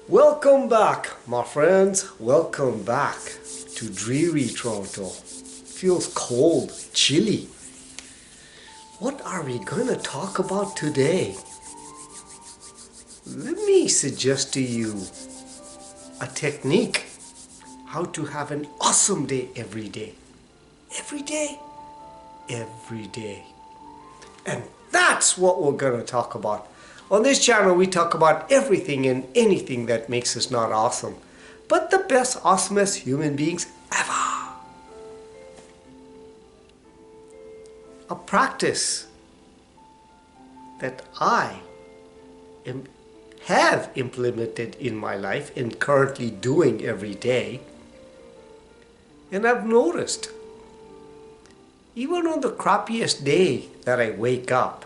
Welcome back, my friends. Welcome back to dreary Toronto. Feels cold, chilly. What are we gonna talk about today? Let me suggest to you a technique how to have an awesome day every day. Every day, every day. And that's what we're gonna talk about. On this channel, we talk about everything and anything that makes us not awesome, but the best, awesomest human beings ever. A practice that I have implemented in my life and currently doing every day, and I've noticed, even on the crappiest day that I wake up,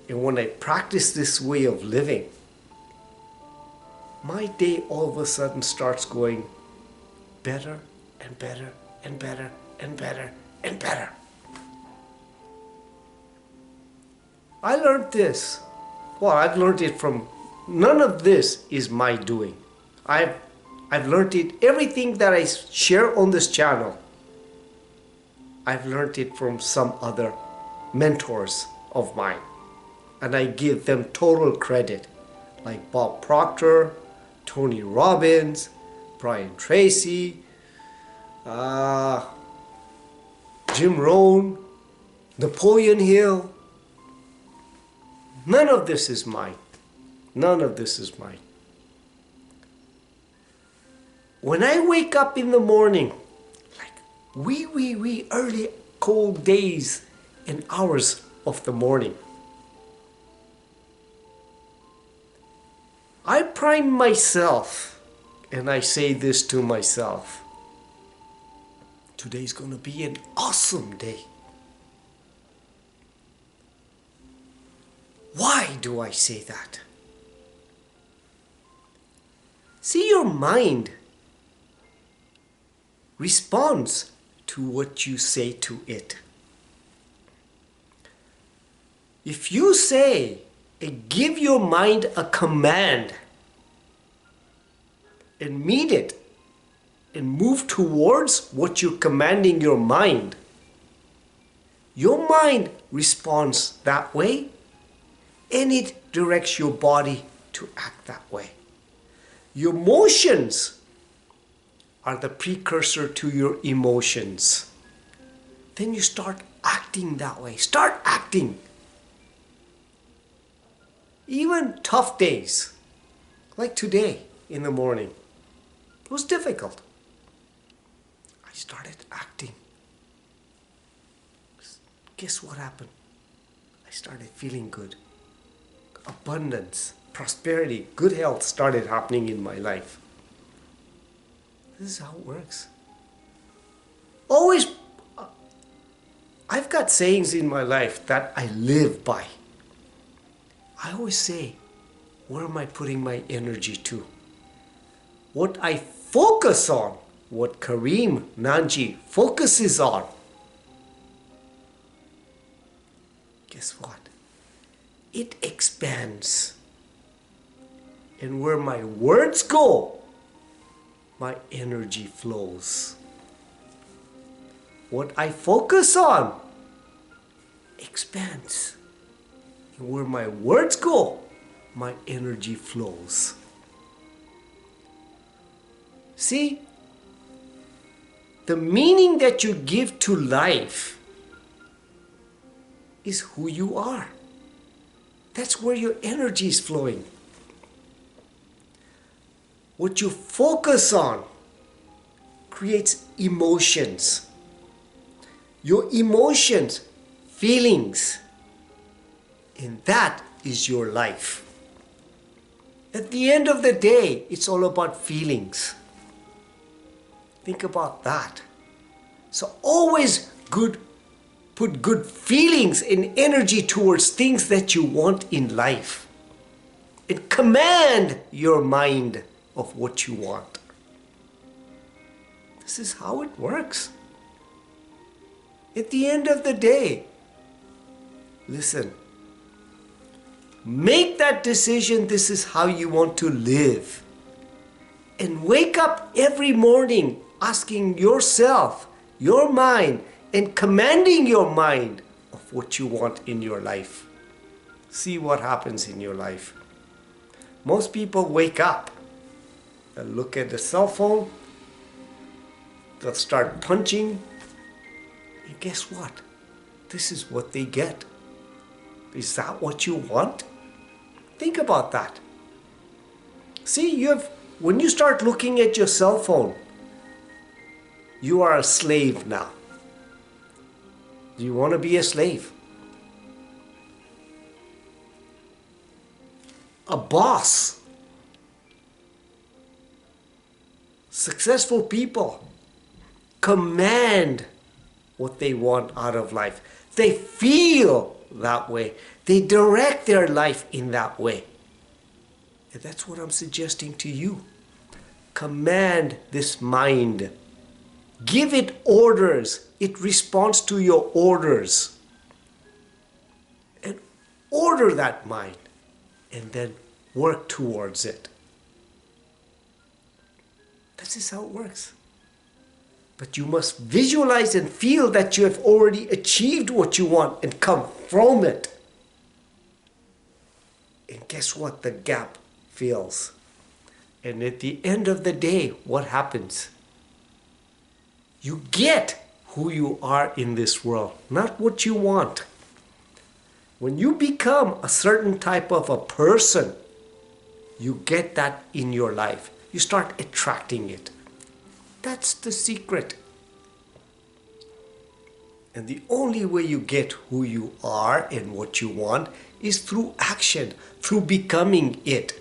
and when I practice this way of living, my day all of a sudden starts going better and better and better and better and better. I learned this. Well, I've learned it from, none of this is my doing. I've learned it, everything that I share on this channel, I've learned it from some other mentors of mine. And I give them total credit, like Bob Proctor, Tony Robbins, Brian Tracy, Jim Rohn, Napoleon Hill. None of this is mine. None of this is mine. When I wake up in the morning, like wee early cold days and hours of the morning, I prime myself and I say this to myself: today's going to be an awesome day. Why do I say that? See, your mind responds to what you say to it. If you say, give your mind a command and meet it and move towards what you're commanding your mind responds that way, and it directs your body to act that way. Your emotions are the precursor to your emotions. Then you start acting that way. Start acting. Even tough days, like today in the morning, it was difficult. I started acting. Guess what happened? I started feeling good. Abundance, prosperity, good health started happening in my life. This is how it works. Always, I've got sayings in my life that I live by. I always say, where am I putting my energy to? What I focus on, what Kareem Nanji focuses on, guess what? It expands. And where my words go, my energy flows. What I focus on expands. And where my words go, my energy flows. See, the meaning that you give to life is who you are. That's where your energy is flowing. What you focus on creates emotions. Your emotions, feelings, and that is your life. At the end of the day, it's all about feelings. Think about that. So always put good feelings and energy towards things that you want in life. And command your mind of what you want. This is how it works. At the end of the day, listen, make that decision. This is how you want to live. And wake up every morning asking yourself, your mind, and commanding your mind of what you want in your life. See what happens in your life. Most people wake up, they'll look at the cell phone, they'll start punching, and guess what? This is what they get. Is that what you want? Think about that. See, when you start looking at your cell phone, you are a slave now. Do you want to be a slave? A boss. Successful people command what they want out of life. They feel that way. They direct their life in that way. And that's what I'm suggesting to you. Command this mind. Give it orders. It responds to your orders. And order that mind. And then work towards it. This is how it works. But you must visualize and feel that you have already achieved what you want and come from it. And guess what? The gap fills. And at the end of the day, what happens? You get who you are in this world, not what you want. When you become a certain type of a person, you get that in your life. You start attracting it. That's the secret. And the only way you get who you are and what you want is through action, through becoming it.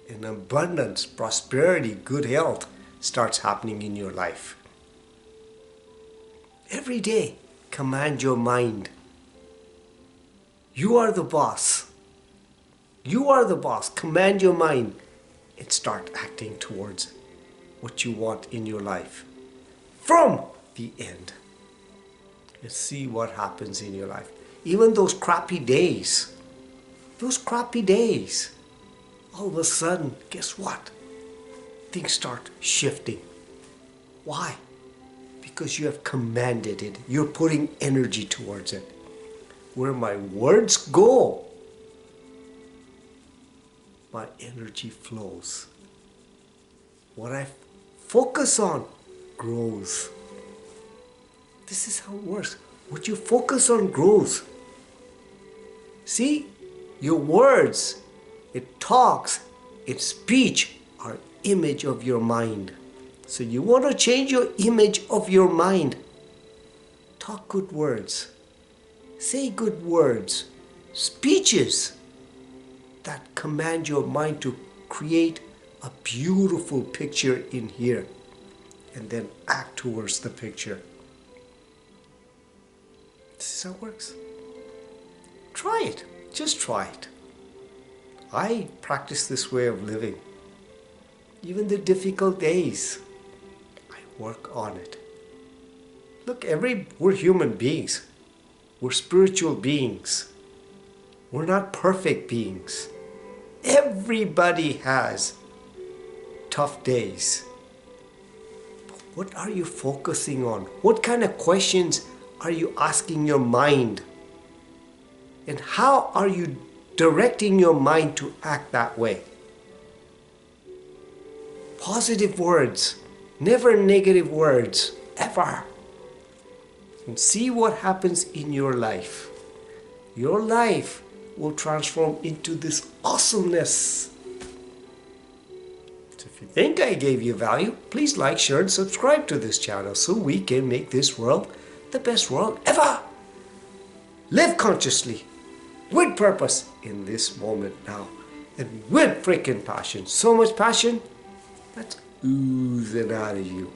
And abundance, prosperity, good health starts happening in your life. Every day, command your mind. You are the boss. You are the boss. Command your mind and start acting towards what you want in your life from the end. And see what happens in your life. Even those crappy days, all of a sudden, guess what? Things start shifting. Why? Because you have commanded it. You're putting energy towards it. Where my words go, my energy flows. What I focus on grows. This is how it works. What you focus on grows. See, your words, it talks, its speech are image of your mind. So you want to change your image of your mind. Talk good words. Say good words. Speeches that command your mind to create a beautiful picture in here. And then act towards the picture. This is how it works. Try it. Just try it. I practice this way of living. Even the difficult days, I work on it. Look, we're human beings. We're spiritual beings. We're not perfect beings. Everybody has tough days. But what are you focusing on? What kind of questions are you asking your mind? And how are you directing your mind to act that way? Positive words, never negative words, ever. And see what happens in your life. Your life will transform into this awesomeness. So if you think I gave you value, please like, share, and subscribe to this channel so we can make this world the best world ever. Live consciously, with purpose in this moment now, and with freaking passion. So much passion that's oozing out of you.